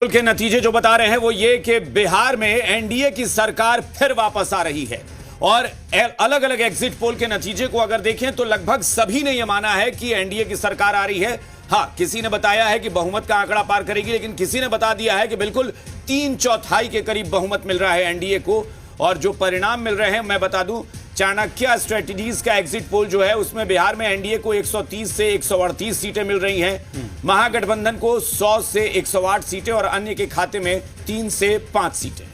के नतीजे जो बता रहे हैं वो ये कि बिहार में एनडीए की सरकार फिर वापस आ रही है। और अलग अलग एग्जिट पोल के नतीजे को अगर देखें तो लगभग सभी ने यह माना है कि एनडीए की सरकार आ रही है। हाँ, किसी ने बताया है कि बहुमत का आंकड़ा पार करेगी, लेकिन किसी ने बता दिया है कि बिल्कुल 3/4 के करीब बहुमत मिल रहा है एनडीए को। और जो परिणाम मिल रहे हैं मैं बता दूं, चाणक्य स्ट्रेटजीज का एग्जिट पोल जो है उसमें बिहार में एनडीए को 130 से 138 सीटें मिल रही हैं, महागठबंधन को 100 से 108 सीटें और अन्य के खाते में 3 से 5 सीटें।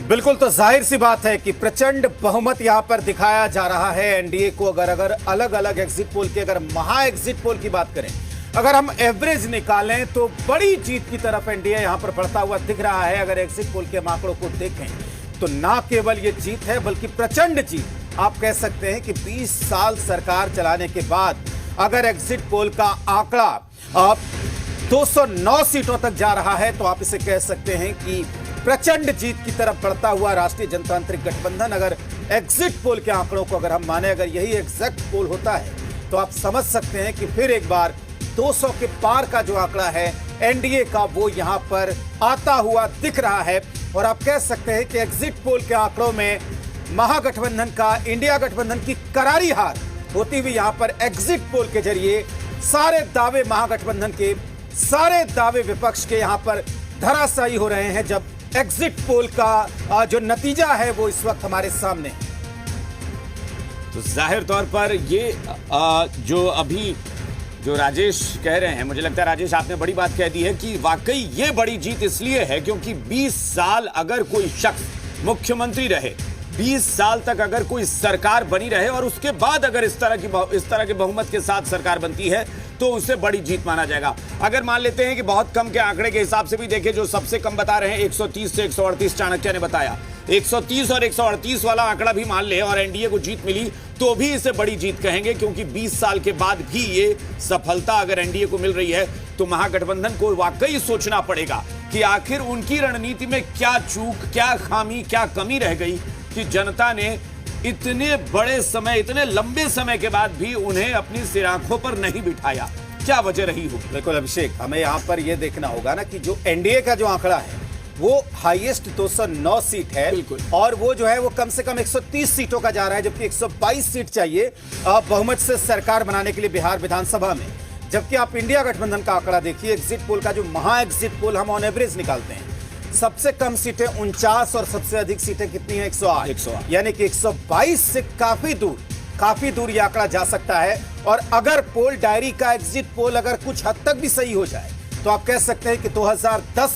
बिल्कुल, तो जाहिर सी बात है कि प्रचंड बहुमत यहां पर दिखाया जा रहा है एनडीए को। अगर अलग अलग एग्जिट पोल की, अगर महा एग्जिट पोल की बात करें, अगर हम एवरेज निकालें तो बड़ी जीत की तरफ एनडीए यहां पर बढ़ता हुआ दिख रहा है। अगर एग्जिट पोल के आंकड़ों को देखें तो ना केवल ये जीत है बल्कि प्रचंड जीत। आप कह सकते हैं कि 20 साल सरकार चलाने के बाद अगर एग्जिट पोल का आंकड़ा अब 209 सीटों तक जा रहा है तो आप इसे कह सकते हैं कि प्रचंड जीत की तरफ बढ़ता हुआ राष्ट्रीय जनतांत्रिक गठबंधन। अगर एग्जिट पोल के आंकड़ों को अगर हम माने, अगर यही एग्जैक्ट पोल होता है तो आप समझ सकते हैं कि फिर एक बार 200 के पार का जो आंकड़ा है एनडीए का वो यहां पर आता हुआ दिख रहा है। और आप कह सकते हैं कि एग्जिट पोल के आंकड़ों में महागठबंधन का, इंडिया गठबंधन की करारी हार होती हुई यहां पर एग्जिट पोल के जरिए सारे दावे महागठबंधन के, सारे दावे विपक्ष के यहां पर धराशायी हो रहे हैं, जब एग्जिट पोल का जो नतीजा है वो इस वक्त हमारे सामने है। तो जाहिर तौर पर ये जो अभी जो राजेश कह रहे हैं, मुझे लगता है राजेश आपने बड़ी बात कह दी है कि वाकई ये बड़ी जीत इसलिए है क्योंकि 20 साल अगर कोई शख्स मुख्यमंत्री रहे, 20 साल तक अगर कोई सरकार बनी रहे और उसके बाद अगर इस तरह के बहुमत के साथ सरकार बनती है तो उसे बड़ी जीत माना जाएगा। अगर मान लेते हैं कि बहुत कम के आंकड़े के हिसाब से भी देखें, जो सबसे कम बता रहे हैं 130 से 138 चाणक्य ने बताया, 130 और 138 वाला आंकड़ा भी मान ले और एनडीए को जीत मिली तो भी इसे बड़ी जीत कहेंगे, क्योंकि 20 साल के बाद भी ये सफलता अगर एनडीए को मिल रही है तो महागठबंधन को वाकई सोचना पड़ेगा कि आखिर उनकी रणनीति में क्या चूक, क्या खामी, क्या कमी रह गई कि जनता ने इतने बड़े समय, इतने लंबे समय के बाद भी उन्हें अपनी सिरांखों पर नहीं बिठाया। क्या वजह रही होगी? बिल्कुल अभिषेक, हमें यहाँ पर यह देखना होगा ना कि जो एनडीए का जो आंकड़ा है वो हाईएस्ट 209 सीट है और वो जो है वो कम से कम 130 सीटों का जा रहा है, जबकि 122 सीट चाहिए बहुमत से सरकार बनाने के लिए बिहार विधानसभा में। जबकि आप इंडिया गठबंधन का आंकड़ा देखिए, एग्जिट पोल का जो महा एग्जिट पोल हम ऑन एवरेज निकालते हैं, सबसे कम सीटें 49 और सबसे अधिक सीटें कितनी है? 108। यानी कि 122 से काफी दूर यह आंकड़ा जा सकता है। और अगर पोल डायरी का एग्जिट पोल अगर कुछ हद तक भी सही हो जाए तो आप कह सकते हैं कि 2010